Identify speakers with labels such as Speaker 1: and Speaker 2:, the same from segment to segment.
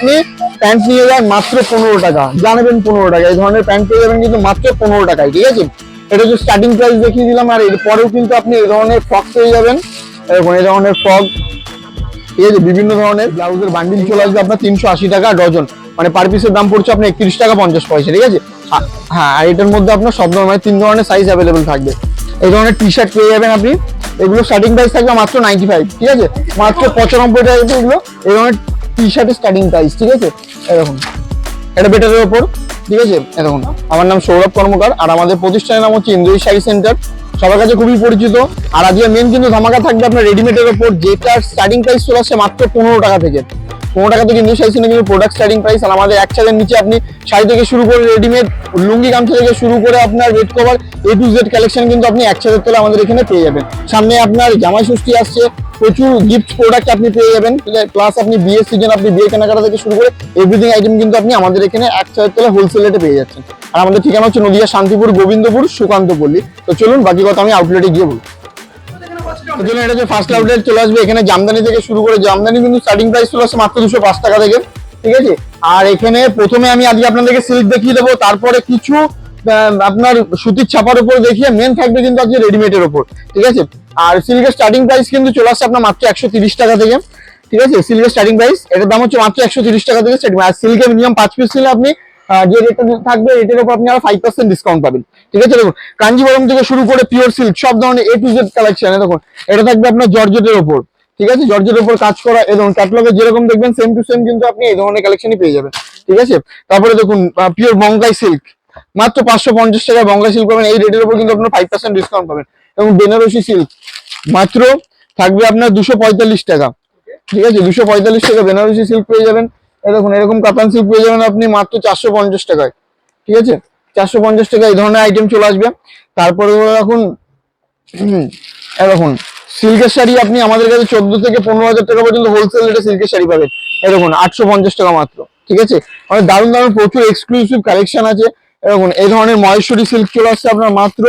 Speaker 1: আপনি প্যান্ট নিয়ে যান মাত্র 15 টাকা, জানাবেন 15 টাকা। এই ধরনের প্যান্ট পেয়ে যাবেন কিন্তু মাত্র 15 টাকায়, ঠিক আছে। এটা হচ্ছে স্টার্টিং প্রাইস দেখিয়ে দিলাম। আর এরপরেও কিন্তু আপনি এই ধরনের ফ্রক পেয়ে যাবেন, এরকম এই ধরনের ফ্রক, ঠিক আছে। বিভিন্ন ধরনের ব্লাউজের বান্ডিল চলে আসবে আপনার 380 টাকা ডজন, মানে পার পিসের দাম পড়ছে আপনার 31 টাকা 50 পয়সা, ঠিক আছে। হ্যাঁ, আর এটার মধ্যে আপনার সব ধরনের 3 ধরনের সাইজ অ্যাভেলেবেল থাকবে। এই ধরনের টি শার্ট পেয়ে যাবেন আপনি, এগুলো স্টার্টিং প্রাইস থাকবে মাত্র 95, ঠিক আছে, মাত্র 95 টাকা এগুলো। এই ধরনের টি শার্টের স্টার্টিং প্রাইস, ঠিক আছে। এরকম এটা বেটারের ওপর, ঠিক আছে। এরকম আমার নাম সৌরভ কর্মকার, আর আমাদের প্রতিষ্ঠানের নাম হচ্ছে ইন্দ্রজিৎ শাড়ি সেন্টার, সবার কাছে খুবই পরিচিত। আর আজকে মেন কিন্তু ধামাকা থাকবে আপনার রেডিমেডের ওপর, যেটার স্টার্টিং প্রাইস চলে আসছে মাত্র 15 টাকা থেকে। 15 টাকা থেকে ইন্দ্রজিৎ শাড়ি সেন্টার কিন্তু প্রোডাক্ট স্টার্টিং প্রাইস। আর আমাদের এক ছাদের নিচে আপনি শাড়ি থেকে শুরু করে রেডিমেড লুঙ্গি গামছা থেকে শুরু করে আপনার bed cover A to Z collection কিন্তু আপনি এক ছাদের তলে আমাদের এখানে পেয়ে যাবেন। সামনে আপনার জামাই ষষ্ঠী আসছে, প্রচুর গিফট প্রোডাক্ট আপনি পেয়ে যাবেন, প্লাস আপনি বিয়ের সিজন, আপনি বিয়ে কেনাকাটা থেকে শুরু করে এভরিথিং আইটেম কিন্তু আপনি আমাদের এখানে এক ছাদের তলে হোলসেল রেটে পেয়ে যাচ্ছেন। আর আমাদের ঠিকানা হচ্ছে নদিয়া শান্তিপুর গোবিন্দপুর সুকান্তপল্লী। তো চলুন বাকি কথা আমি আউটলেটে গিয়ে বলি। এটা যে ফার্স্ট আউটলেট চলে আসবে, এখানে জামদানি থেকে শুরু করে, জামদানি কিন্তু স্টার্টিং প্রাইস চলে আসছে মাত্র 205 টাকা থেকে, ঠিক আছে। আর এখানে প্রথমে আমি আজকে আপনাদেরকে সিল্ক দেখিয়ে দেবো, তারপরে কিছু আপনার সুতির ছাপার উপর দেখিয়ে মেন থাকবে কিন্তু আজকে রেডিমেডের উপর, ঠিক আছে। আর সিল্কের স্টার্টিং প্রাইস কিন্তু চলে আসছে আপনার মাত্র 130 টাকা থেকে, ঠিক আছে। সিল্কের স্টার্টিং প্রাইস এটার দাম হচ্ছে মাত্র 130 টাকা থেকে স্টার্টিং। আর সিল্কের মিনিমাম 5 পিস নিলে আপনি যে রেটটা থাকবে রেটের উপর আপনি আরো 5% ডিসকাউন্ট পাবেন, ঠিক আছে। দেখুন কাঞ্জিবরম থেকে শুরু করে পিওর সিল্ক সব ধরনের A to Z কালেকশন। দেখুন এটা থাকবে আপনার জর্জেটের উপর, ঠিক আছে, জর্জেটের উপর কাজ করা। এবং ক্যাটালগে যেরকম দেখবেন সেম টু সেম কিন্তু আপনি এই ধরনের কালেকশনই পেয়ে যাবেন, ঠিক আছে। তারপরে দেখুন পিওর বঙ্গাই সিল্ক মাত্র 550 টাকা বঙ্গাই সিল্ক পাবেন, এই রেটের উপর কিন্তু আপনার 5% ডিসকাউন্ট পাবেন। এবং বেনারসি সিল্ক মাত্র থাকবে আপনার 245 টাকা, ঠিক আছে, 245 টাকা বেনারসি সিল্ক পেয়ে যাবেন। দেখুন এরকম কাতান সিল্ক পেয়ে যাবেন আপনি মাত্র 450 টাকায়, ঠিক আছে, 450 টাকা এই ধরনের আইটেম চলে আসবে। তারপরে এখন দেখুন সিল্কের শাড়ি আপনি আমাদের কাছে 14 থেকে 15,000 টাকা পর্যন্ত হোলসেল রেটে সিল্কের শাড়ি পাবেন। দেখুন 850 টাকা মাত্র, ঠিক আছে। আমাদের দারুণ দারুণ প্রচুর এক্সক্লুসিভ কালেকশন আছে। দেখুন এই ধরনের মহেশ্বরী সিল্ক চলে আসছে আপনার মাত্র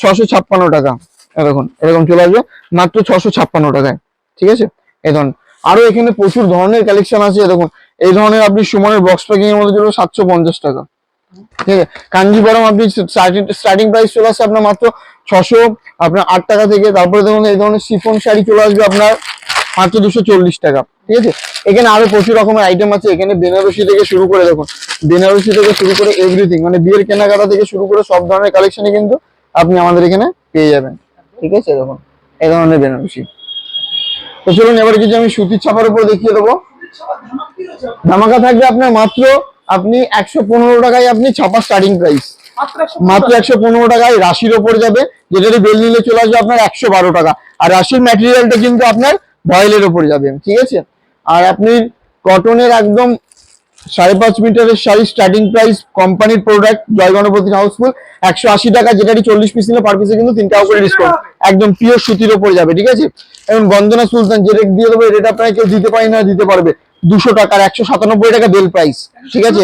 Speaker 1: 656 টাকা। দেখুন এরকম চলে আসবে মাত্র 656 টাকায়, ঠিক আছে। এই ধরনের আরো এখানে প্রচুর ধরনের কালেকশন আছে। দেখুন এই ধরনের আপনি সুমনের বক্স প্যাকিং এর মধ্যে চলে 750 টাকা, ঠিক আছে। কাঞ্জিবরম আপনি স্টার্টিং প্রাইস চলে আসছে আপনার মাত্র 608 টাকা থেকে। তারপরে দেখুন এই ধরনের শিফন শাড়ি চলে আসবে আপনার মাত্র 240 টাকা, ঠিক আছে। এখানে আরো প্রচুর রকমের আইটেম আছে। এখানে বেনারসি থেকে শুরু করে, দেখুন বেনারসি থেকে শুরু করে এভরিথিং, মানে বিয়ের কেনাকাটা থেকে শুরু করে সব ধরনের কালেকশনই কিন্তু আপনি আমাদের এখানে পেয়ে যাবেন, ঠিক আছে। দেখুন এই ধরনের বেনারসি। তো চলুন এবার কিছু আমি সুতির ছাপার উপর দেখিয়ে দেবো। ধামাকা থাকবে আপনার মাত্র আপনি 115 টাকায় আপনি ছাপা স্টার্টিং প্রাইস, মাত্র 115 টাকায় রাশির ওপর যাবে, যেটাতে বেল নিলে চলে আসবে আপনার 112 টাকা। আর রাশির ম্যাটেরিয়ালটা কিন্তু আপনার ভয়েলের ওপর যাবে, ঠিক আছে। আর আপনি কটনের একদম 5.5 মিটারের শাড়ি স্টার্টিং প্রাইস কোম্পানির প্রোডাক্ট জয় গণপতি হাউসফুল 180 টাকা, যেটাটি 40 পিস নিলে পার পিসে কিন্তু 3 টাকা করে ডিসকাউন্ট, একদম পিওর সুতির ওপর যাবে, ঠিক আছে। এবং বন্দনা সুলতান যে রেট দিয়ে দেবো রেট আপনাকে কেউ দিতে পারে না, দিতে পারবে 200 টাকা, 197 টাকা বেল প্রাইস, ঠিক আছে।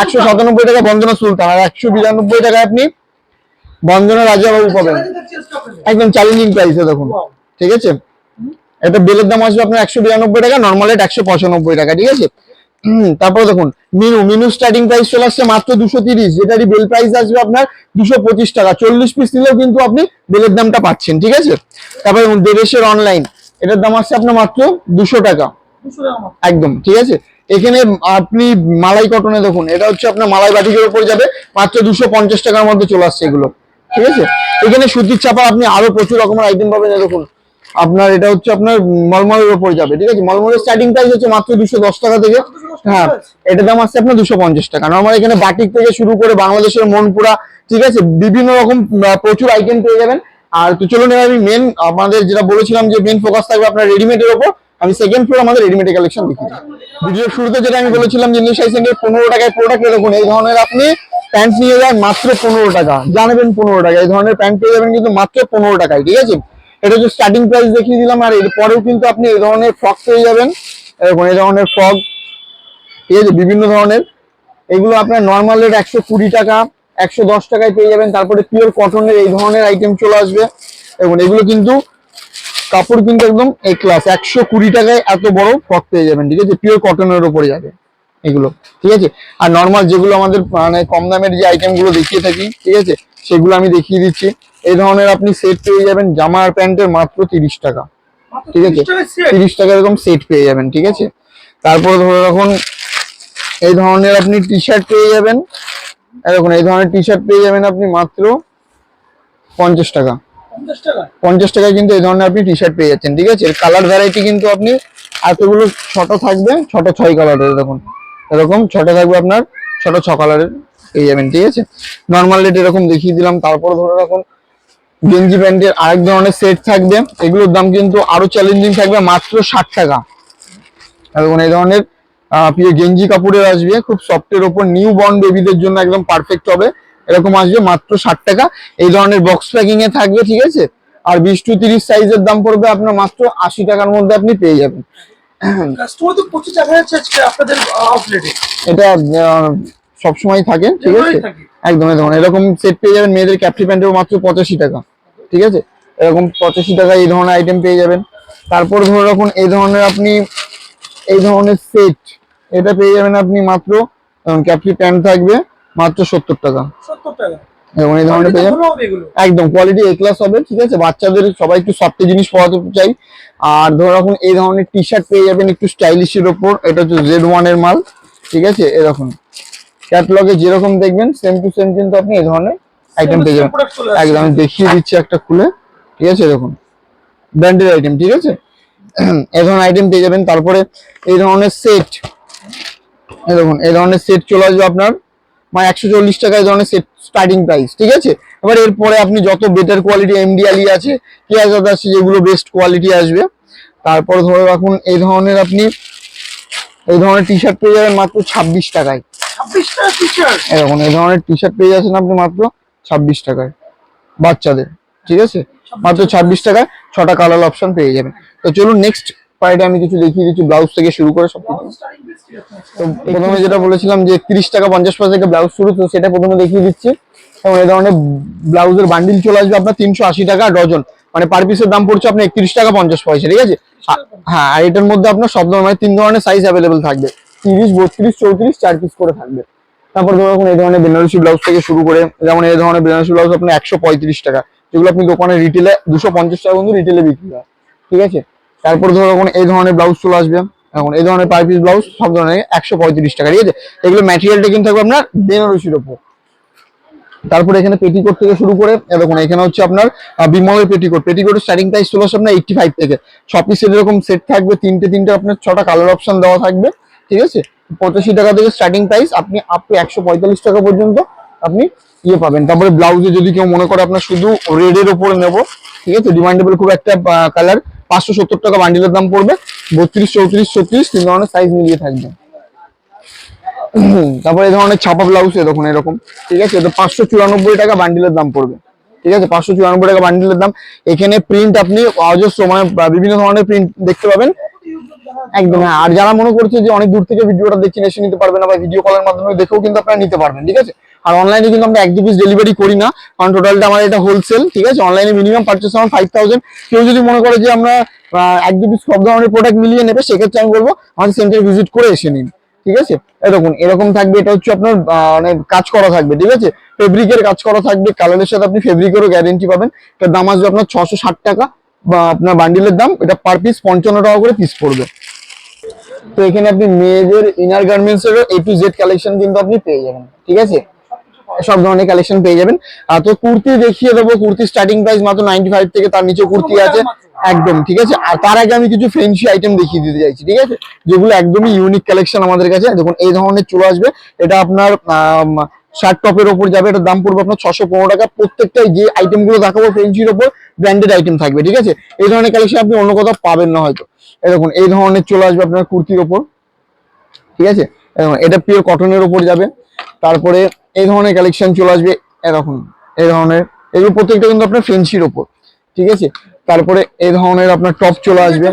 Speaker 1: 197 টাকা বন্দনা সুলতান, আর 192 টাকায় আপনি বন্দনা রাজাবাবু পাবেন, একদম চ্যালেঞ্জিং প্রাইসে। দেখুন, ঠিক আছে। এটা বেলের দাম আসবে আপনার 192 টাকা, নর্মাল রেট 195 টাকা, ঠিক আছে। তারপরে দেখুন মিনু স্টার্টিং প্রাইস চলে আসছে মাত্র 230, যেটারই বেল প্রাইস আসবে আপনার 225 টাকা, 40 পিস নিলেও কিন্তু আপনি বেলের দামটা পাচ্ছেন, ঠিক আছে। তারপরে দেবেশের অনলাইন, এটার দাম আসছে আপনার মাত্র 200 টাকা, একদম, ঠিক আছে। এখানে আপনি মালাই কটনে দেখুন, এটা হচ্ছে আপনার মালাই বাটিকের উপর যাবে মাত্র 250 টাকার মধ্যে চলে আসছে এগুলো, ঠিক আছে। এখানে সুতির চাপা আপনি আরো প্রচুর রকমের আইটেম পাবেন। দেখুন আপনার এটা হচ্ছে আপনার মলমলের উপর যাবে, ঠিক আছে। মলমলের স্টার্টিং প্রাইস হচ্ছে মাত্র 210 টাকা থেকে, হ্যাঁ এটার দাম আসছে আপনার 250 টাকা। নরমাল এখানে বাটিক থেকে শুরু করে বাংলাদেশের মনপুরা, ঠিক আছে, বিভিন্ন রকম প্রচুর আইটেম পেয়ে যাবেন। আর তো চলুন এবার আমি মেন আমাদের যেটা বলেছিলাম যে মেন ফোকাস থাকবে আপনার রেডিমেডের উপর, আমি সেকেন্ড ফ্লোর আমাদের রেডিমেড কালেকশন দেখি। ভিডিওর শুরুতে যেটা আমি বলেছিলাম যে ইন্দ্রজিৎ শাড়ি সেন্টার 15 টাকায় প্রোডাক্ট। দেখুন এই ধরনের আপনি প্যান্ট নিয়ে যান মাত্র 15 টাকা, জানাবেন 15 টাকা, এই ধরনের প্যান্ট পেয়ে যাবেন কিন্তু মাত্র 15 টাকায়, ঠিক আছে। এটা হচ্ছে স্টার্টিং প্রাইস দেখিয়ে দিলাম। আর এরপরেও কিন্তু আপনি এই ধরনের ফ্রক পেয়ে যাবেন, এরকম এই ধরনের ফ্রক, ঠিক আছে, বিভিন্ন ধরনের। এগুলো আপনার নর্মাল রেট 120 টাকা, 110 টাকায় পেয়ে যাবেন। তারপরে পিওর কটনের এই ধরনের আইটেম চলে আসবে। এবং এগুলো কিন্তু কাপড় কিন্তু একদম এ ক্লাস, 120 টাকায় এত বড় ফ্রক পেয়ে যাবেন, ঠিক আছে, পিওর কটনের উপরে যাবে, এগুলো, ঠিক আছে। আর নর্মাল যেগুলো আমাদের মানে কম দামের যে আইটেম গুলো দেখিয়ে থাকি, ঠিক আছে, সেগুলো আমি দেখিয়ে দিচ্ছি। এই ধরনের আপনি সেট পেয়ে যাবেন জামা আর প্যান্টের মাত্র 30 টাকা, ঠিক আছে, 30 টাকা এরকম সেট পেয়ে যাবেন, ঠিক আছে। তারপর ধরে রাখুন এই ধরনের আপনি টি শার্ট পেয়ে যাবেন, দেখুন এই ধরনের টি শার্ট পেয়ে যাবেন আপনি মাত্র 50 টাকা। 50 টাকায় কিন্তু এই ধরনের আপনি টি শার্ট পেয়ে যাচ্ছেন, ঠিক আছে। কালার ভ্যারাইটি কিন্তু আপনি এতগুলো ছোট থাকবে, ছোট 6 কালারের, দেখুন এরকম ছোট থাকবে আপনার, ছোট 6 কালারের পেয়ে যাবেন, ঠিক আছে। নর্মাল রেট এরকম দেখিয়ে দিলাম। তারপর ধরে রাখুন গেঞ্জি প্যান্টের আরেক ধরনের সেট থাকবে, এগুলোর দাম কিন্তু আরো চ্যালেঞ্জিং থাকবে, মাত্র 60 টাকা। দেখুন এই ধরনের প্রিয় গেঞ্জি কাপড়ের আসবে, খুব সফটের ওপর, নিউ বর্ন বেবিদের জন্য একদম পারফেক্ট হবে, এরকম আসবে মাত্র 60 টাকা। এই ধরনের বক্স প্যাকিং এ থাকবে, ঠিক আছে। আর 20 টু 30 সাইজের দাম পড়বে আপনার মাত্র 80 টাকার মধ্যে আপনি পেয়ে যাবেন।
Speaker 2: কাস্টমার তো প্রচুর দেখা যাচ্ছে আজকে আপনাদের আউটলেটে,
Speaker 1: এটা সবসময় থাকে, ঠিক আছে। একদম দেখুন এরকম সেট পেয়ে যাবেন, মেয়েদের ক্যাপরি প্যান্টের মাত্র 85 টাকা, ঠিক আছে। এরকম 85 টাকা এই ধরনের আইটেম পেয়ে যাবেন। তারপর ধরে রাখুন এই ধরনের আপনি এই ধরনের সেট, এটা পেয়ে যাবেন আপনি মাত্র, ক্যাপরি প্যান্ট থাকবে মাত্র 70 টাকা,
Speaker 2: 70 টাকা।
Speaker 1: এবং এই ধরনের পেয়ে যাবেন, একদম কোয়ালিটি এ ক্লাস হবে, ঠিক আছে। বাচ্চাদের সবাই একটু সফট জিনিস পরাতে চাই। আর ধরে রাখুন এই ধরনের টি শার্ট পেয়ে যাবেন একটু স্টাইলিশের ওপর, এটা হচ্ছে Z1 এর মাল, ঠিক আছে। এরকম ক্যাটালগে যেরকম দেখবেন সেম টু সেম কিন্তু আপনি এই ধরনের আইটেম পেয়ে যাবেন। একদম আমি দেখিয়ে দিচ্ছি একটা খুলে, ঠিক আছে, দেখুন ব্র্যান্ডেড আইটেম, ঠিক আছে। এই ধরনের আইটেম পেয়ে যাবেন। তারপরে এই ধরনের সেট, দেখুন এই ধরনের সেট চলে আসবে আপনার মানে 140 টাকা, এই ধরনের সেট স্টার্টিং প্রাইস, ঠিক আছে। এবার এরপরে আপনি যত বেটার কোয়ালিটি এমডি আলি আছে, কেয়াজ আছে, যেগুলো বেস্ট কোয়ালিটি আসবে। তারপর ধরে রাখুন এই ধরনের আপনি এই ধরনের টি শার্ট পেয়ে যাবেন মাত্র 26 টাকায়।
Speaker 2: 26 টাকা টি শার্ট,
Speaker 1: এরকম এই ধরনের টি শার্ট পেয়ে যাচ্ছেন আপনি মাত্র 26 টাকায় বাচ্চাদের, ঠিক আছে, মাত্র 26 টাকায় 6টা কালার অপশন পেয়ে যাবেন। তো চলুন নেক্সট পার্টে আমি কিছু দেখিয়ে দিচ্ছি, ব্লাউজ থেকে শুরু করে সব কিছু। তো প্রথমে যেটা বলেছিলাম যে 30 টাকা 50 পয়সা থেকে ব্লাউজ শুরু, তো সেটা প্রথমে দেখিয়ে দিচ্ছি। এবং এই ধরনের ব্লাউজের বান্ডিল চলে আসবে আপনার 380 টাকা ডজন, মানে পার পিসের দাম পড়ছে আপনার 31 টাকা 50 পয়সা, ঠিক আছে। হ্যাঁ, আর এটার মধ্যে আপনার সব ধরনের 3 ধরনের সাইজ অ্যাভেলেবেল থাকবে, 30, 32, 34, 4 পিস করে থাকবে। তারপর ধরুন এই ধরনের বেনারসি ব্লাউজ থেকে শুরু করে, যেমন এই ধরনের বেনারসি ব্লাউজ আপনার 135 টাকা, যেগুলো আপনি দোকানে রিটেলে 250 টাকা কিন্তু রিটেলে বিক্রি হয়, ঠিক আছে। তারপর ধরুন এই ধরনের ব্লাউজ চলে আসবে, এখন এই ধরনের পার পিস ব্লাউজ সব ধরনের 135 টাকা, ঠিক আছে। এগুলো ম্যাটেরিয়ালটা কিন্তু থাকবে আপনার বেনারসির উপর। তারপরে এখানে পেটিকোট থেকে শুরু করে দেখুন এখানে হচ্ছে আপনার বিমলের পেটিকোট, পেটিকোটের স্টার্টিং প্রাইস চলে আসবে আপনার 85 থেকে। 6 পিসের এরকম সেট থাকবে, তিনটে আপনার 6টা কালার অপশন দেওয়া থাকবে, ঠিক আছে। 85 টাকা থেকে স্টার্টিং প্রাইস, আপনি আপ টু 145 টাকা পর্যন্ত আপনি ইয়ে পাবেন। তারপরে ব্লাউজে যদি কেউ মনে করে আপনার শুধু রেডের উপরে নেবো, ঠিক আছে, ডিমান্ডেবল খুব একটা কালার, 570 টাকা বান্ডিলের দাম পড়বে, 32, 34, 36 তিন ধরনের সাইজ মিলিয়ে থাকবে। তারপরে এই ধরনের ছাপা ব্লাউজ দেখুন এরকম, ঠিক আছে, তো 594 টাকা বান্ডিলের দাম পড়বে, ঠিক আছে, 594 টাকা বান্ডিলের দাম। এখানে প্রিন্ট আপনি অজস্র মানে বিভিন্ন ধরনের প্রিন্ট দেখতে পাবেন, একদম। হ্যাঁ, আর যারা মনে করছে যে অনেক দূর থেকে ভিডিওটা দেখে এসে নিতে পারবে না, বা ভিডিও কলের মাধ্যমে দেখেও কিন্তু আপনারা নিতে পারবেন, ঠিক আছে। আর অনলাইনে কিন্তু আমরা 1-2 পিস ডেলিভারি করি না, কারণ টোটালটা আমার এটা হোলসেল, ঠিক আছে। অনলাইনে মিনিমাম পারচেস আমার 5000। কেউ যদি মনে করে যে আমরা 1-2 পিস সব ধরনের প্রোডাক্ট মিলিয়ে নেবে, সেক্ষেত্রে আমি বলবো আমাদের সেন্টার ভিজিট করে এসে নিন, ঠিক আছে। দেখুন এরকম থাকবে, এটা হচ্ছে আপনার মানে কাজ করা থাকবে, ঠিক আছে, ফেব্রিকের কাজ করা থাকবে, কালারের সাথে আপনি ফেব্রিকেরও গ্যারেন্টি পাবেন। এটার দাম আসবে আপনার 660 টাকা, বা আপনার বান্ডিলের দাম এটা পার পিস 55 টাকা করে পিস পড়বে। তো এখানে আপনি মেয়েদের ইনার গার্মেন্টস এর A to Z কালেকশন কিন্তু আপনি পেয়ে যাবেন, ঠিক আছে, সব ধরনের কালেকশন পেয়ে যাবেন। তো কুর্তি দেখিয়ে দেবো, কুর্তি স্টার্টিং প্রাইস মাত্র 95 থেকে, তার নিচে কুর্তি আছে, একদম, ঠিক আছে। আর তার আগে আমি কিছু ফ্যান্সি আইটেম দেখিয়ে দিতে চাইছি, ঠিক আছে, যেগুলো একদমই ইউনিক কালেকশন আমাদের কাছে। দেখুন এই ধরনের চলে আসবে, এটা আপনার শার্ট টপের ওপর যাবে, এটার দাম পড়বে আপনার 615 টাকা। প্রত্যেকটাই যে আইটেম গুলো দেখাবো ফ্যান্সির ওপর ব্র্যান্ডেড আইটেম থাকবে, ঠিক আছে। এই ধরনের কালেকশন আপনি অন্য কোথাও পাবেন না হয়তো। দেখুন এই ধরনের চলে আসবে আপনার কুর্তির ওপর, ঠিক আছে, এটা পিওর কটনের ওপর যাবে। তারপরে এই ধরনের কালেকশন চলে আসবে, এরকম এই ধরনের, এগুলো প্রত্যেকটা কিন্তু আপনার ফেন্সির ওপর, ঠিক আছে। তারপরে এই ধরনের আপনার টপ চলে আসবে,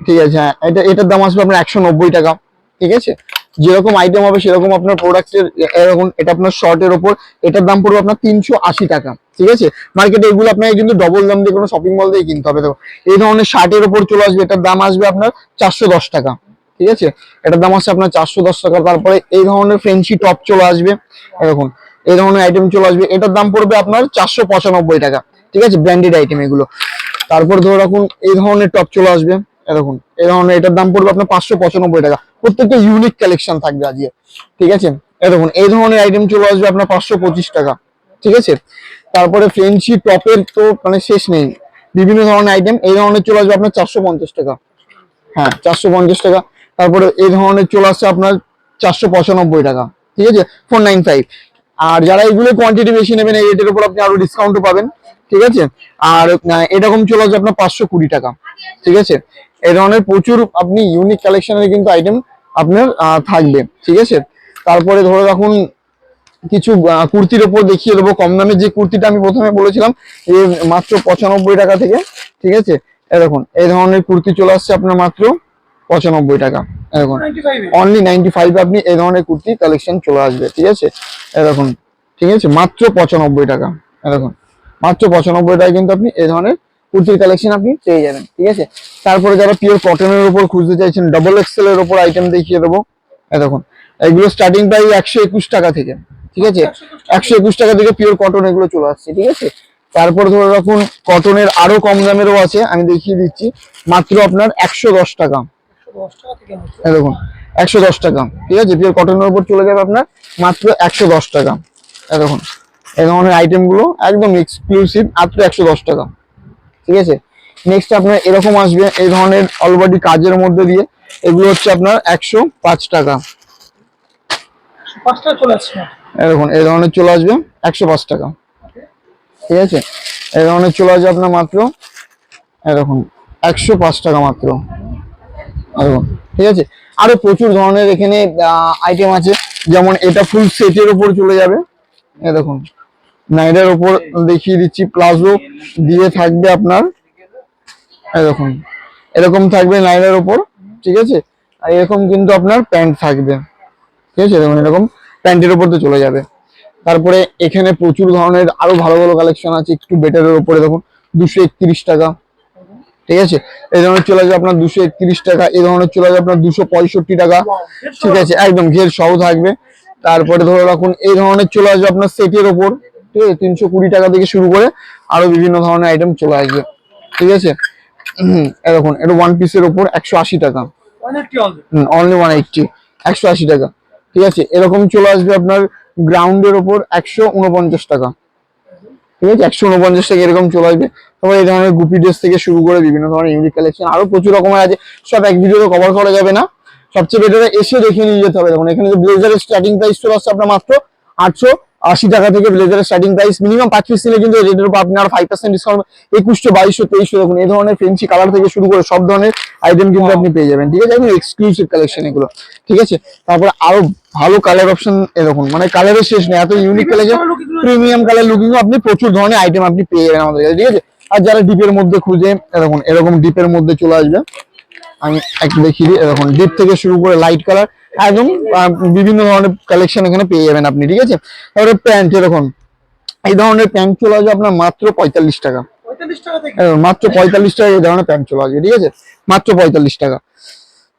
Speaker 1: ঠিক আছে। হ্যাঁ, এটার দাম আসবে আপনার 190 টাকা, ঠিক আছে। যেরকম আইটেম হবে সেরকম আপনার প্রোডাক্টের এরকম। এটা আপনার শর্টের ওপর, এটার দাম পড়বে আপনার 380 টাকা, ঠিক আছে। মার্কেটে এগুলো আপনাকে কিন্তু ডবল দাম দিয়ে কোনো শপিং মল দিয়ে কিনতে হবে। দেখো এই ধরনের শার্টের ওপর চলে আসবে, এটার দাম আসবে আপনার 410 টাকা, ঠিক আছে, এটার দাম আছে আপনার 410 টাকা। তারপরে এই ধরনের ফ্রেঞ্চি টপ চলে আসবে, দেখুন এই ধরনের আইটেম চলে আসবে, এটার দাম পড়বে আপনার 495 টাকা, ঠিক আছে, ব্র্যান্ডেড আইটেম এগুলো। তারপর ধরে রাখুন এই ধরনের টপ চলে আসবে, দেখুন এই ধরনের, এটার দাম পড়বে আপনার 595 টাকা। প্রত্যেকটা ইউনিক কালেকশন থাকবে আজকে, ঠিক আছে। দেখুন এই ধরনের আইটেম চলে আসবে আপনার 525 টাকা, ঠিক আছে। তারপরে ফ্রেঞ্চি টপের তো মানে শেষ নেই, বিভিন্ন ধরনের আইটেম, এই ধরনের চলে আসবে আপনার 450 টাকা, হ্যাঁ 450 টাকা। তারপরে এই ধরনের চলে আসছে আপনার 495 টাকা, ঠিক আছে, 495। আর যারা এগুলো কোয়ান্টিটি বেশি নেবেন এই রেটের উপর আপনি আরো ডিসকাউন্টও পাবেন, ঠিক আছে। আর এরকম চলে আসবে আপনার 520 টাকা, ঠিক আছে। এই ধরনের প্রচুর আপনি ইউনিক কালেকশনের কিন্তু আইটেম আপনার থাকবে, ঠিক আছে। তারপরে ধরে রাখুন কিছু কুর্তির ওপর দেখিয়ে দেবো কম দামে, যে কুর্তিটা আমি প্রথমে বলেছিলাম যে মাত্র 95 টাকা থেকে, ঠিক আছে। দেখুন এই ধরনের কুর্তি চলে আসছে আপনার মাত্র 95 টাকা, দেখুন
Speaker 2: 95
Speaker 1: অনলি 95 আপনি এই ধরনের কুর্তি কালেকশন চলে আসবে, ঠিক আছে। দেখুন ঠিক আছে, মাত্র 95 টাকা, দেখুন মাত্র 95 টাকা কিন্তু আপনি এই ধরনের কুর্তির কালেকশন আপনি পেয়ে যাবেন, ঠিক আছে। তারপরে যারা পিওর কটনের উপর খুঁজতে চাইছেন ডাবল এক্সেল এর উপর আইটেম দেখিয়ে দেবো, দেখুন এগুলো স্টার্টিং প্রাইস 121 টাকা থেকে, ঠিক আছে, 121 টাকা থেকে পিওর কটন এগুলো চলে আসছে, ঠিক আছে। তারপর ধরে রাখুন কটনের আরো কম দামেরও আছে, আমি দেখিয়ে দিচ্ছি, মাত্র আপনার 110 টাকা,
Speaker 2: 10 টাকা থেকে মাত্র।
Speaker 1: এই দেখুন 110 টাকা, ঠিক আছে, পিওর কটনের উপর চলে যাবে আপনার মাত্র 110 টাকা। এই দেখুন এই ধরনের আইটেম গুলো একদম এক্সক্লুসিভ, মাত্র 110 টাকা, ঠিক আছে। নেক্সট আপনার এরকম আসবে এই ধরনের অলরেডি কাজের মধ্যে দিয়ে, এগুলো হচ্ছে আপনার 105 টাকা,
Speaker 2: 5 টাকা চলে আসছে মাত্র।
Speaker 1: এই দেখুন এই ধরনের চলে আসবে 105 টাকা, ঠিক আছে। এই ধরনের চলে আসবে আপনার মাত্র এই দেখুন 105 টাকা মাত্র, দেখুন, ঠিক আছে। আরো প্রচুর ধরনের এখানে আইটেম আছে, যেমন এটা ফুল সেটের উপর চলে যাবে, এই দেখুন নাইটের উপর দেখিয়ে দিচ্ছি, প্লাজো দিয়ে থাকবে আপনার, এই দেখুন এরকম থাকবে নাইটের উপর, ঠিক আছে। আর এরকম কিন্তু আপনার প্যান্ট থাকবে, ঠিক আছে, দেখুন এরকম প্যান্টের উপর তো চলে যাবে। তারপরে এখানে প্রচুর ধরনের আরো ভালো ভালো কালেকশন আছে একটু বেটারের উপরে, দেখুন 231 টাকা, ঠিক আছে। এই ধরনের চলে যাবে আপনার 231 টাকা, এই ধরনের চলে যাবে আপনার 265 টাকা, ঠিক আছে, একদম ঘের সহ থাকবে। তারপরে ধরে রাখুন এই ধরনের চলে আসবে আপনার সেটের ওপর, ঠিক আছে, 320 টাকা থেকে শুরু করে আরো বিভিন্ন ধরনের আইটেম চলে আসবে, ঠিক আছে। এরকম এটা ওয়ান পিসের উপর 180 টাকা,
Speaker 2: 180 অনলি।
Speaker 1: অনলি 180, 180 টাকা, ঠিক আছে। এরকম চলে আসবে আপনার গ্রাউন্ডের ওপর 149 টাকা, ঠিক আছে, 149 টাকা এরকম চলে আসবে। তারপরে এই ধরনের গুপি ড্রেস থেকে শুরু করে বিভিন্ন ধরনের ইউনিক কালেকশন আরো প্রচুর রকমের আছে, সব এক ভিডিওতে কভার করা যাবে না, সবচেয়ে বেটার এসে দেখে নিয়ে যেতে হবে। দেখুন এখানে যে ব্লেজারের স্টার্টিং প্রাইস চলে আসছে আপনার মাত্র 880 টাকা থেকে, ব্লেজারের স্টার্টিং প্রাইস মিনিমাম 5 পিস নিলে কিন্তু রেটের উপর আপনার 5% ডিসকাউন্ট, 2100, 2200, 2300, দেখুন এই ধরনের ফেন্সি কালার থেকে শুরু করে সব ধরনের আইটেম কিন্তু আপনি পেয়ে যাবেন, ঠিক আছে, একদম এক্সক্লুসিভ কালেকশন এগুলো, ঠিক আছে। তারপরে আরো ভালো কালার অপশন দেখুন, মানে কালারের শেষ নেই, এত unique collection, premium colour looking আপনি প্রচুর ধরনের আইটেম আপনি পেয়ে যাবেন আমাদের কাছে, ঠিক আছে। আর যারা ডিপের মধ্যে খুঁজে, দেখুন এরকম ডিপের মধ্যে চলে আসবে, আমি একটু দেখিয়ে দিই, দেখুন ডিপ থেকে শুরু করে লাইট কালার একদম বিভিন্ন ধরনের কালেকশন এখানে পেয়ে যাবেন আপনি, ঠিক আছে। তারপরে প্যান্ট, এরকম এই ধরনের প্যান্ট চলে আসবে আপনার মাত্র 45 টাকা,
Speaker 2: 45 টাকা থেকে।
Speaker 1: মাত্র 45 টাকা এই ধরনের প্যান্ট চলে আসবে, ঠিক আছে, মাত্র 45 টাকা।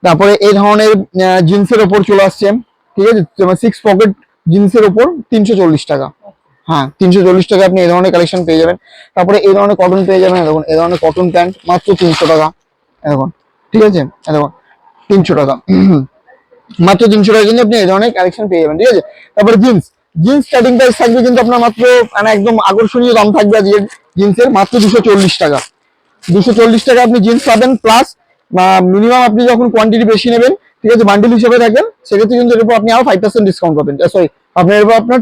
Speaker 1: তারপরে এই ধরনের জিন্সের ওপর চলে আসছে, ঠিক আছে, 6 পকেট জিন্সের ওপর 340 টাকা, হ্যাঁ 340 টাকা আপনি এই ধরনের কালেকশন পেয়ে যাবেন। তারপরে এই ধরনের কটন পেয়ে যাবেন, দেখুন এই ধরনের কটন প্যান্ট মাত্র 300 টাকা, দেখুন, ঠিক আছে, দেখুন 300 টাকা, মাত্র 300 টাকা কিন্তু আপনি এই ধরনের কালেকশন পেয়ে যাবেন, ঠিক আছে। তারপরে জিন্স, জিন্স স্টার্টিং প্রাইস থাকবে কিন্তু আপনার মাত্র মানে একদম আকর্ষণীয় দাম থাকবে আজকে জিন্সের, মাত্র 240 টাকা, 240 টাকা আপনি জিন্স পাবেন, প্লাস মিনিমাম আপনি যখন কোয়ান্টিটি বেশি নেবেন, ঠিক আছে, বান্ডিল হিসেবে রাখবেন, সেক্ষেত্রে কিন্তু এর উপর আপনি আরো 5% ডিসকাউন্ট পাবেন, সরি আপনার এর উপর আপনার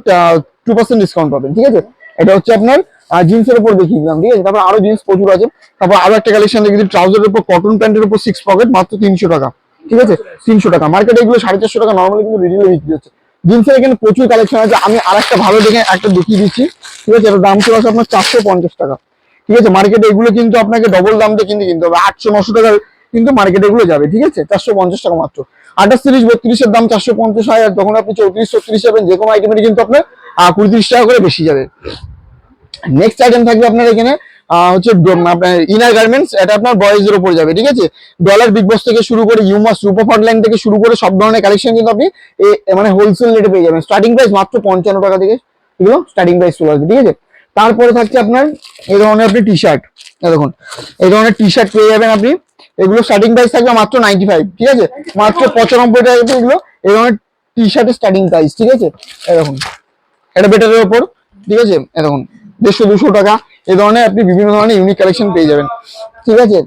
Speaker 1: 2% ডিসকাউন্ট পাবেন, ঠিক আছে। এটা হচ্ছে আপনার জিন্সের উপর দেখিয়ে দিলাম, ঠিক আছে। তারপর আরো জিন্স প্রচুর আছে। তারপর আরো একটা কালেকশন দেখি, ট্রাউজারের উপর কটন প্যান্টের উপর 6 পকেট মাত্র 300 টাকা, ঠিক আছে, 300 টাকা, মার্কেটে এগুলো 450 টাকা নর্মালি কিন্তু রিটেলে বিক্রি হচ্ছে। জিন্সের এখানে প্রচুর কালেকশন আছে, আমি আর একটা ভালো দেখে একটা দেখিয়ে দিচ্ছি, ঠিক আছে, এটার দাম চলে আসে আপনার 450 টাকা, ঠিক আছে। মার্কেটে এগুলো কিন্তু আপনাকে ডবল দাম দিয়ে কিনতে হবে, 800-900 টাকা কিন্তু মার্কেটে এগুলো যাবে, ঠিক আছে, 450 টাকা মাত্র। 28, 30, 32 এর দাম 450 হয়, আর যখন আপনি 34, 36 যাবেন যে কোনো আইটেমের কিন্তু আপনার 20-30 টাকা করে বেশি যাবে। নেক্সট আইটেম থাকবে আপনার এখানে হচ্ছে আপনার ইনার গার্মেন্টস, এটা আপনার বয়েজের উপর যাবে, ঠিক আছে। ডলার বিগ বস থেকে শুরু করে ইউমাস রূপা ফটলাইন থেকে শুরু করে সব ধরনের কালেকশন কিন্তু আপনি মানে হোলসেল রেটে পেয়ে যাবেন। স্টার্টিং প্রাইস মাত্র 55 টাকা থেকে এগুলো স্টার্টিং প্রাইস চলে আসবে, ঠিক আছে। তারপরে থাকছে আপনার এই ধরনের আপনি টি শার্ট, দেখুন এই ধরনের টি শার্ট পেয়ে যাবেন আপনি, এগুলো স্টার্টিং প্রাইস থাকবে মাত্র 95, ঠিক আছে, মাত্র 95 টাকা এগুলো এই ধরনের টি শার্টের স্টার্টিং প্রাইস, ঠিক আছে। এই দেখুন এটা বেটারের উপর, ঠিক আছে, এই দেখুন 150-200 টাকা এই ধরনের আপনি বিভিন্ন ধরনের ইউনিক কালেকশন পেয়ে যাবেন, ঠিক আছে।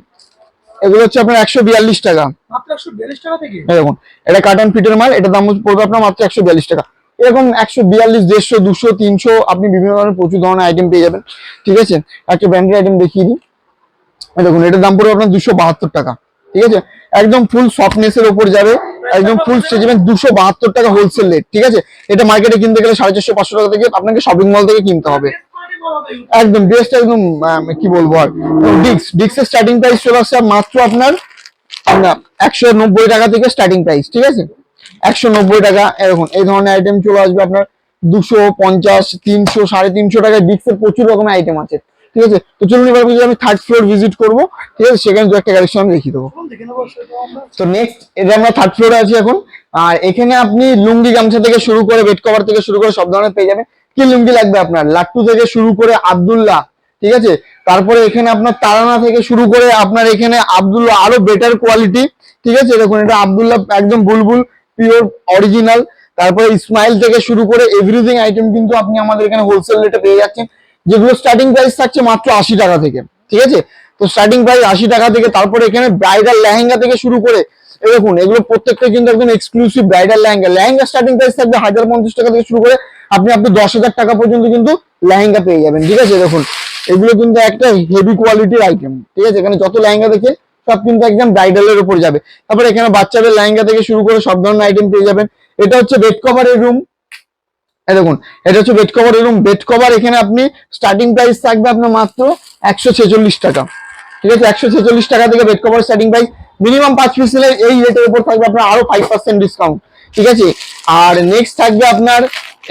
Speaker 1: এগুলো হচ্ছে আপনার 142 টাকা,
Speaker 2: মাত্র 142 টাকা থেকে।
Speaker 1: এই দেখুন এটা কার্টন ফিটের মাল, এটার দাম পড়বে আপনার মাত্র 142 টাকা। এরকম 142, 150, 200, 300 আপনি বিভিন্ন ধরনের প্রচুর ধরনের আইটেম পেয়ে যাবেন, ঠিক আছে। একটা ব্র্যান্ডের আইটেম দেখিয়ে দিই, দেখুন এটার দাম পড়বে আপনার 272 টাকা, ঠিক আছে। একদম ফুল সফটনেস এর উপর যাবে, একদম ফুল স্ট্রেচেবল, 272 টাকা হোলসেল রেট, ঠিক আছে। এটা মার্কেটে কিনতে গেলে 450-500 টাকা থেকে আপনাকে শপিং মল থেকে কিনতে হবে, একদম বেস্ট, একদম কি বলবো আর। ডিক্সের স্টার্টিং প্রাইস চলে আসছে মাত্র আপনার 190 টাকা থেকে স্টার্টিং প্রাইস, ঠিক আছে, 190 টাকা। এরকম এই ধরনের আইটেম চলে আসবে আপনার 250, 300, 350 টাকায়। ডিক্সের প্রচুর রকমের আইটেম আছে, ঠিক আছে। তো চলুন এবার বুঝি আমি থার্ড ফ্লোর ভিজিট করবো, ঠিক আছে, সেখানে দু একটা কালেকশন আমি দেখিয়ে দেবো।
Speaker 2: দেখে নেবো সেটা আমরা।
Speaker 1: তো নেক্সট এটা আমরা থার্ড ফ্লোরে আছি এখন, আর এখানে আপনি লুঙ্গি গামছা থেকে শুরু করে বেড কভার থেকে শুরু করে সব ধরনের পেয়ে যাবেন। কি লুঙ্গি লাগবে আপনার, লাট্টু থেকে শুরু করে আব্দুল্লাহ, ঠিক আছে। তারপরে এখানে আপনার তারানা থেকে শুরু করে আপনার এখানে আব্দুল্লাহ আরো বেটার কোয়ালিটি, ঠিক আছে। দেখুন এটা আব্দুল্লাহ একদম বুলবুল পিওর অরিজিনাল। তারপরে ইসমাইল থেকে শুরু করে এভরিথিং আইটেম কিন্তু আপনি আমাদের এখানে হোলসেল রেটে পেয়ে যাচ্ছেন, যেগুলো স্টার্টিং প্রাইস থাকছে মাত্র 80 টাকা থেকে, ঠিক আছে। তো স্টার্টিং প্রাইস 80 টাকা থেকে। তারপরে এখানে ব্রাইডাল লেহেঙ্গা থেকে শুরু করে দেখুন এগুলো প্রত্যেকটা কিন্তু একদম exclusive bridal lehenga. Lehenga starting price থাকবে 1050 টাকা থেকে শুরু করে আপনি 10,000 টাকা পর্যন্ত কিন্তু লেহেঙ্গা পেয়ে যাবেন, ঠিক আছে। দেখুন এগুলো কিন্তু একটা হেভি কোয়ালিটির আইটেম, ঠিক আছে। এখানে যত লেহেঙ্গা দেখে সব কিন্তু একদম ব্রাইডালের উপর যাবে। তারপরে এখানে বাচ্চাদের লেহেঙ্গা থেকে শুরু করে সব ধরনের আইটেম পেয়ে যাবেন। এটা হচ্ছে বেড কভারের রুম, দেখুন এটা হচ্ছে বেড কভারের রুম। বেড কভার এখানে আপনি স্টার্টিং প্রাইস থাকবে আপনার মাত্র 146 টাকা, ঠিক আছে, 146 টাকা থেকে bed cover starting price. Minimum 5 piece নিলে এই রেটের উপর থাকবে আপনার আরো 5% ডিসকাউন্ট, ঠিক আছে। আর নেক্সট থাকবে আপনার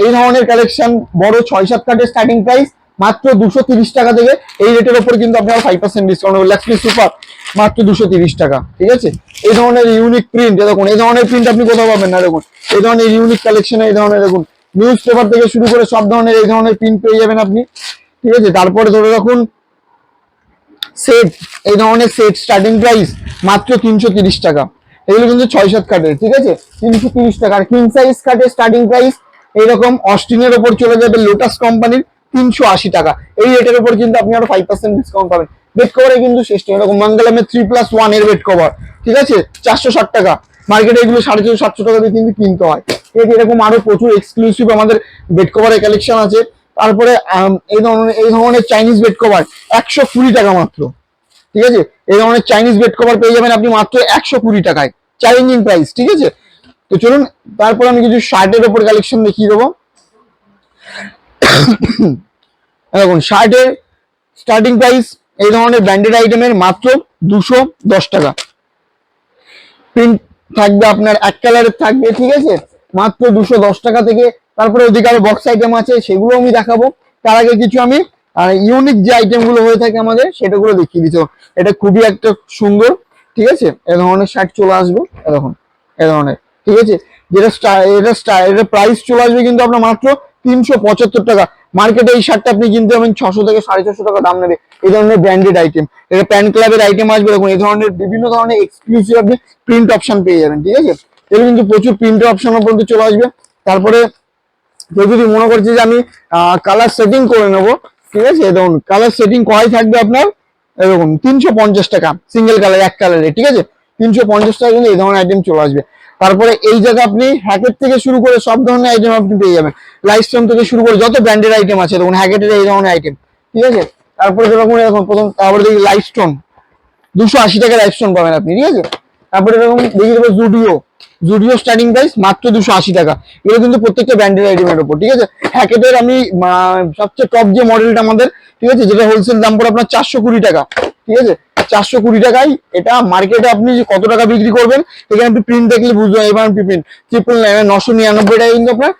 Speaker 1: এই ধরনের কালেকশন বড় 6-7 কাটের স্টার্টিং প্রাইস মাত্র 230 টাকা থেকে এই রেটের উপর কিন্তু আপনার 5% ডিসকাউন্ট হবে। লাক্সমি সুপার মাত্র 230 টাকা, ঠিক আছে। এই ধরনের ইউনিক প্রিন্ট, দেখুন এই ধরনের প্রিন্ট আপনি কোথাও পাবেন না। দেখুন এই ধরনের ইউনিক কালেকশন, এই ধরনের দেখুন নিউজ পেপার থেকে শুরু করে সব ধরনের এই ধরনের প্রিন্ট পেয়ে যাবেন আপনি, ঠিক আছে। তারপরে ধরে রাখুন সেট, এই ধরনের সেট স্টার্টিং প্রাইস মাত্র 330 টাকা। এগুলো কিন্তু 6-7 কাটের, ঠিক আছে, 330 টাকা। আর কিং সাইজ কাটের স্টার্টিং প্রাইস এইরকম অস্টিনের ওপর চলে যাবে লোটাস কোম্পানির 380 টাকা। এই রেটের উপর কিন্তু আপনি আরো 5% ডিসকাউন্ট পাবেন। বেড কভারে কিন্তু শেষ নেই, এরকম মঙ্গলমের 3+1 এর বেড কভার, ঠিক আছে, 460 টাকা। মার্কেটে এগুলো 450-700 টাকা দিয়ে কিন্তু কিনতে হয়, ঠিক আছে। এরকম আরো প্রচুর এক্সক্লুসিভ আমাদের বেড কভারের কালেকশন আছে। তারপরে এই ধরনের চাইনিজ বেড কভার 120 টাকা মাত্র, ঠিক আছে। এই ধরনের চাইনিজ বেড কভার পেয়ে যাবেন আপনি মাত্র 120 টাকায়, চ্যালেঞ্জিং প্রাইস, ঠিক আছে। তো চলুন তারপর আমি কিছু শার্টের ওপর কালেকশন দেখিয়ে দেবো। দেখুন শার্টের স্টার্টিং প্রাইস এই ধরনের ব্র্যান্ডেড আইটেমের মাত্র 210 টাকা। প্রিন্ট থাকবে আপনার এক কালারের থাকবে, ঠিক আছে, মাত্র 210 টাকা থেকে। তারপরে ওদিকে আরো বক্স আইটেম আছে, সেগুলো আমি দেখাবো। তার আগে কিছু আমি ইউনিক যে আইটেম গুলো হয়ে থাকে আমাদের সেটাগুলো দেখিয়ে দিচ্ছি। এটা খুবই একটা সুন্দর, ঠিক আছে, এ ধরনের শার্ট চলে আসবে, এরকম এ ধরনের, ঠিক আছে। এটা প্রাইস চলে আসবে কিন্তু আপনার মাত্র 375 টাকা। মার্কেটে এই শার্টটা আপনি কিনতে পাবেন 600 থেকে 450 টাকা দাম নেবে। এই ধরনের ব্র্যান্ডেড আইটেম, এটা প্যান ক্লাবের আইটেম আসবে। দেখুন এই ধরনের বিভিন্ন ধরনের এক্সক্লুসিভ আপনি প্রিন্ট অপশন পেয়ে যাবেন, ঠিক আছে। এগুলো কিন্তু প্রচুর প্রিন্টের অপশন পর্যন্ত চলে আসবে। তারপরে কেউ যদি মনে করছে যে আমি কালার সেটিং করে নেবো, ঠিক আছে, দেখুন কালার সেটিং করাই থাকবে আপনার এরকম 350 টাকা সিঙ্গেল কালার, এক কালারে, ঠিক আছে, 350 টাকা কিন্তু এই ধরনের আইটেম চলে আসবে। তারপরে এই জায়গা আপনি হ্যাকেট থেকে শুরু করে সব ধরনের আইটেম আপনি পেয়ে যাবেন। লাইফস্টোন থেকে শুরু করে যত ব্র্যান্ডেড আইটেম আছে দেখুন হ্যাকেটের এই ধরনের আইটেম, ঠিক আছে। তারপরে দেখুন এরকম প্রথম, তারপরে দেখি লাইফস্টোন 280 টাকা লাইফস্টোন পাবেন আপনি, ঠিক আছে। তারপরে এরকম দেখি দেবো জুডিও স্টার্টিং প্রাইস মাত্র 280 টাকা। এগুলো কিন্তু প্রত্যেকটা ব্র্যান্ডেড আইটেমের উপর, ঠিক আছে। হ্যাকেটের আমি সবচেয়ে টপ যে মডেলটা আমাদের, ঠিক আছে, যেটা হোলসেল দাম পড়ে আপনার 420 টাকা, ঠিক আছে, 420 টাকায়। এটা মার্কেটে আপনি কত টাকা বিক্রি করবেন এখানে আপনি প্রিন্ট দেখলে বুঝবেন। এবার প্রিন্ট 999 টাকা কিন্তু আপনার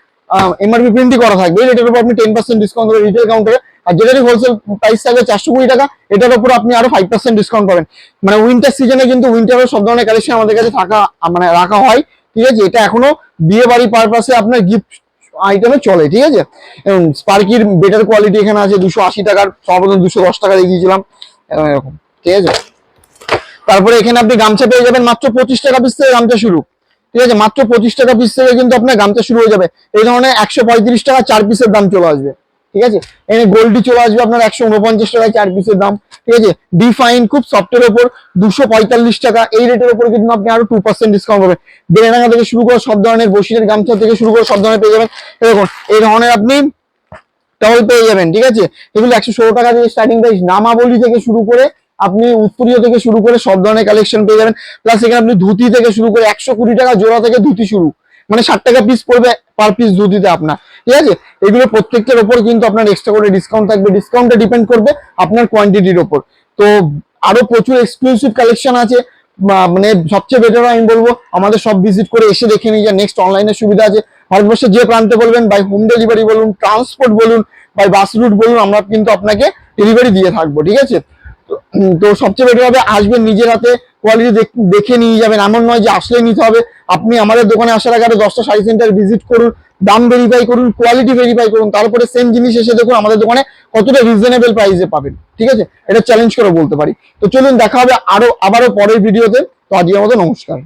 Speaker 1: এমআরপি প্রিন্টই করা থাকবে, এই রেটের উপর আপনি 10% ডিসকাউন্ট পাবেন রিটেল কাউন্টারে। আর যেটারই হোলসেল প্রাইস থাকবে 420 টাকা, এটার উপর আপনি আরো 5% ডিসকাউন্ট পাবেন। মানে উইন্টার সিজনে কিন্তু উইন্টারের সব ধরনের কালেকশন আমাদের কাছে মানে রাখা হয়, ঠিক আছে। এটা এখনো বিয়ে বাড়ি পারপাসে আপনার গিফট আইটেমে চলে, ঠিক আছে। এবং স্পার্কির বেটার কোয়ালিটি এখানে আছে 280 টাকার, সর্বপ্রথম 210 টাকা দিয়ে দিয়েছিলাম এরকম, ঠিক আছে। তারপরে এখানে আপনি গামছা পেয়ে যাবেন মাত্র 25 টাকা পিস থেকে গামছা শুরু, ঠিক আছে। মাত্র 25 টাকা পিস থেকে কিন্তু আপনার গামছা শুরু হয়ে যাবে। এই ধরনের 135 টাকা 4 পিসের দাম চলে আসবে, ঠিক আছে। এখানে গোল্ডি চলে আসবে আপনার 149 টাকায় 4 পিসের দাম, ঠিক আছে। ডিফাইন খুব সফটের উপর 245 টাকা, এই রেটের উপর কিন্তু আপনি আরো 2% ডিসকাউন্ট পাবেন। বেলেনাঙ্গা থেকে শুরু করে সব ধরনের, বসিরের গামছা থেকে শুরু করে সব ধরনের পেয়ে যাবেন। দেখুন এই ধরনের আপনি টাওয়াল পেয়ে যাবেন, ঠিক আছে। এগুলো 116 টাকা থেকে স্টার্টিং প্রাইস, নামাবলি থেকে শুরু করে আপনি উত্তরীয় থেকে শুরু করে সব ধরনের কালেকশন পেয়ে যাবেন। প্লাস এখানে আপনি ধুতি থেকে শুরু করে 120 টাকা জোড়া থেকে ধুতি শুরু, মানে 60 টাকা পিস পড়বে পার পিস ধুতিতে আপনার, ঠিক আছে। এগুলো প্রত্যেকটার উপর কিন্তু আপনার এক্সট্রা করে ডিসকাউন্ট থাকবে, ডিসকাউন্টটা ডিপেন্ড করবে আপনার কোয়ান্টিটির উপর। তো আরো প্রচুর এক্সক্লুসিভ কালেকশন আছে, মানে সবচেয়ে বেটার আমি বলবো আমাদের সব ভিজিট করে এসে দেখে নিয়ে যান। নেক্সট অনলাইনের সুবিধা আছে, ভারতবর্ষের যে প্রান্তে বলবেন, বাই হোম ডেলিভারি বলুন, ট্রান্সপোর্ট বলুন, বাই বাস রুট বলুন, আমরা কিন্তু আপনাকে ডেলিভারি দিয়ে থাকবো, ঠিক আছে। তো সবচেয়ে বেটার হবে আসবেন নিজের হাতে, কোয়ালিটি দেখে নিয়ে যাবেন। এমন নয় যে আসলে নিতে হবে, আপনি আমাদের দোকানে আসার আগে আরো 10টা শাড়ি সেন্টার ভিজিট করুন, দাম ভেরিফাই করুন, কোয়ালিটি ভেরিফাই করুন, তারপরে সেম জিনিস এসে দেখুন আমাদের দোকানে কতটা রিজনেবল প্রাইসে পাবেন, ঠিক আছে। এটা চ্যালেঞ্জ করে বলতে পারি। তো চলুন দেখা হবে আবারও পরের ভিডিওতে। তো আজকের মতো নমস্কার।